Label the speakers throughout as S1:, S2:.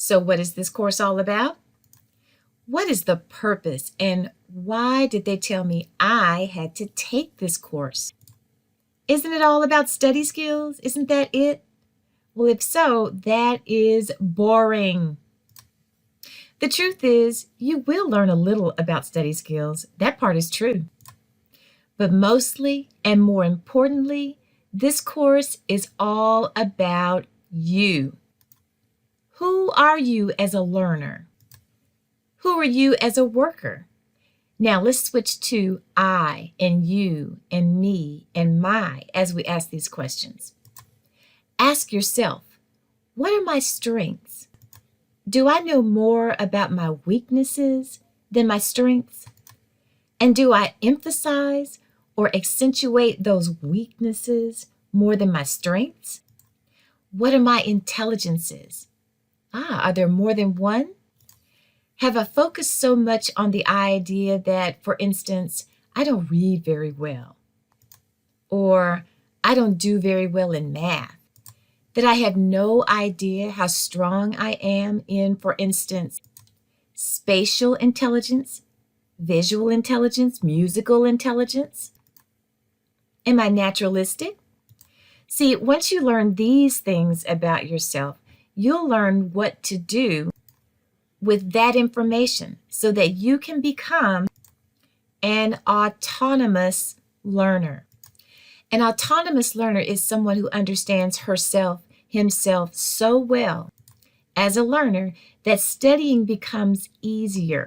S1: So what is this course all about? What is the purpose and why did they tell me I had to take this course? Isn't it all about study skills? Isn't that it? Well, if so, that is boring. The truth is, you will learn a little about study skills. That part is true. But mostly, and more importantly, this course is all about you. Who are you as a learner? Who are you as a worker? Now let's switch to I and you and me and my as we ask these questions. Ask yourself, what are my strengths? Do I know more about my weaknesses than my strengths? And do I emphasize or accentuate those weaknesses more than my strengths? What are my intelligences? Are there more than one? Have I focused so much on the idea that, for instance, I don't read very well, or I don't do very well in math, that I have no idea how strong I am in, for instance, spatial intelligence, visual intelligence, musical intelligence? Am I naturalistic? See, once you learn these things about yourself, you'll learn what to do with that information so that you can become an autonomous learner. An autonomous learner is someone who understands himself so well as a learner that studying becomes easier,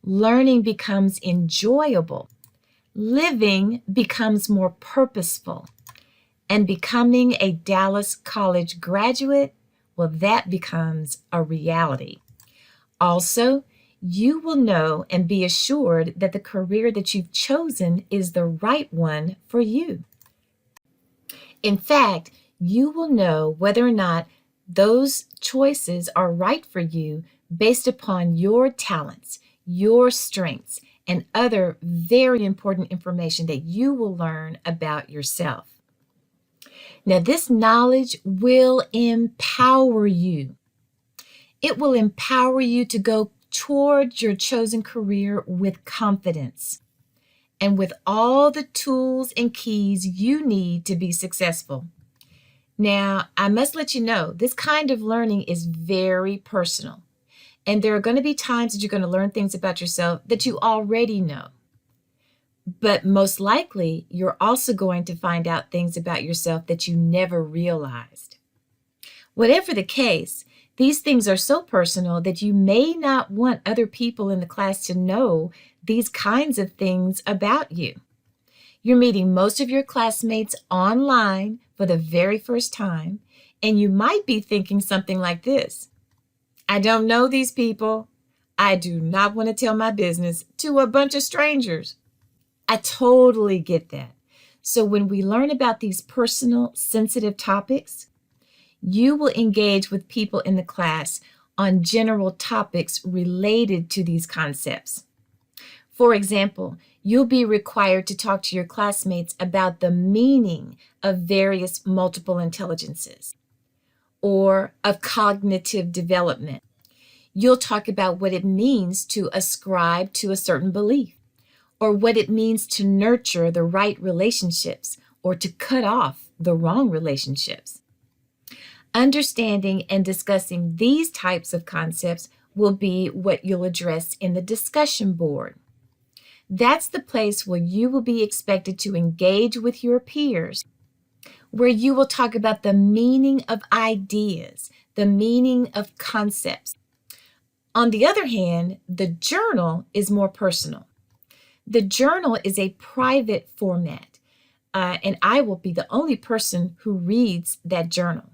S1: learning becomes enjoyable, living becomes more purposeful, and becoming a Dallas College graduate, well, that becomes a reality. Also, you will know and be assured that the career that you've chosen is the right one for you. In fact, you will know whether or not those choices are right for you based upon your talents, your strengths, and other very important information that you will learn about yourself. Now, this knowledge will empower you. It will empower you to go toward your chosen career with confidence and with all the tools and keys you need to be successful. Now, I must let you know, this kind of learning is very personal. And there are going to be times that you're going to learn things about yourself that you already know. But most likely, you're also going to find out things about yourself that you never realized. Whatever the case, these things are so personal that you may not want other people in the class to know these kinds of things about you. You're meeting most of your classmates online for the very first time, and you might be thinking something like this: I don't know these people. I do not want to tell my business to a bunch of strangers. I totally get that. So when we learn about these personal, sensitive topics, you will engage with people in the class on general topics related to these concepts. For example, you'll be required to talk to your classmates about the meaning of various multiple intelligences or of cognitive development. You'll talk about what it means to ascribe to a certain belief, or what it means to nurture the right relationships or to cut off the wrong relationships. Understanding and discussing these types of concepts will be what you'll address in the discussion board. That's the place where you will be expected to engage with your peers, where you will talk about the meaning of ideas, the meaning of concepts. On the other hand, the journal is more personal. The journal is a private format, and I will be the only person who reads that journal.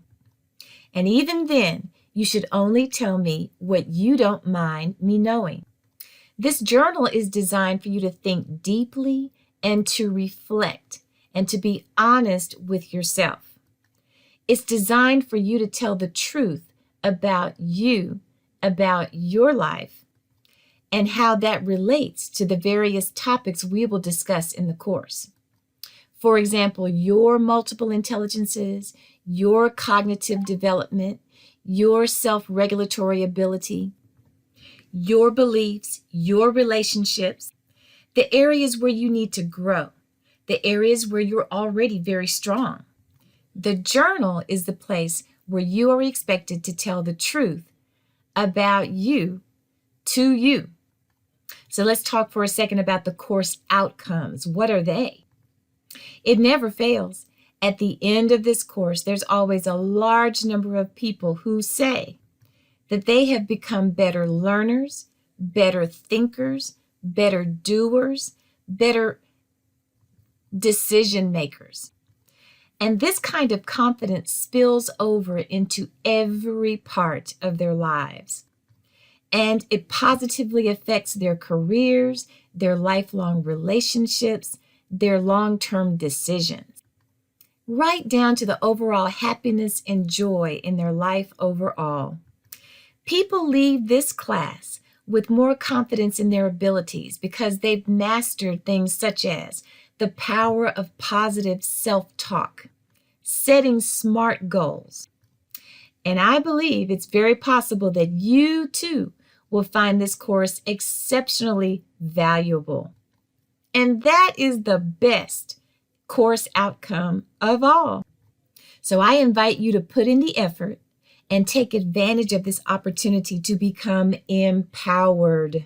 S1: And even then, you should only tell me what you don't mind me knowing. This journal is designed for you to think deeply and to reflect and to be honest with yourself. It's designed for you to tell the truth about you, about your life, and how that relates to the various topics we will discuss in the course. For example, your multiple intelligences, your cognitive development, your self-regulatory ability, your beliefs, your relationships, the areas where you need to grow, the areas where you're already very strong. The journal is the place where you are expected to tell the truth about you to you. So let's talk for a second about the course outcomes. What are they? It never fails. At the end of this course, there's always a large number of people who say that they have become better learners, better thinkers, better doers, better decision makers. And this kind of confidence spills over into every part of their lives. And it positively affects their careers, their lifelong relationships, their long-term decisions, right down to the overall happiness and joy in their life overall. People leave this class with more confidence in their abilities because they've mastered things such as the power of positive self-talk, setting smart goals. And I believe it's very possible that you too will find this course exceptionally valuable. And that is the best course outcome of all. So I invite you to put in the effort and take advantage of this opportunity to become empowered.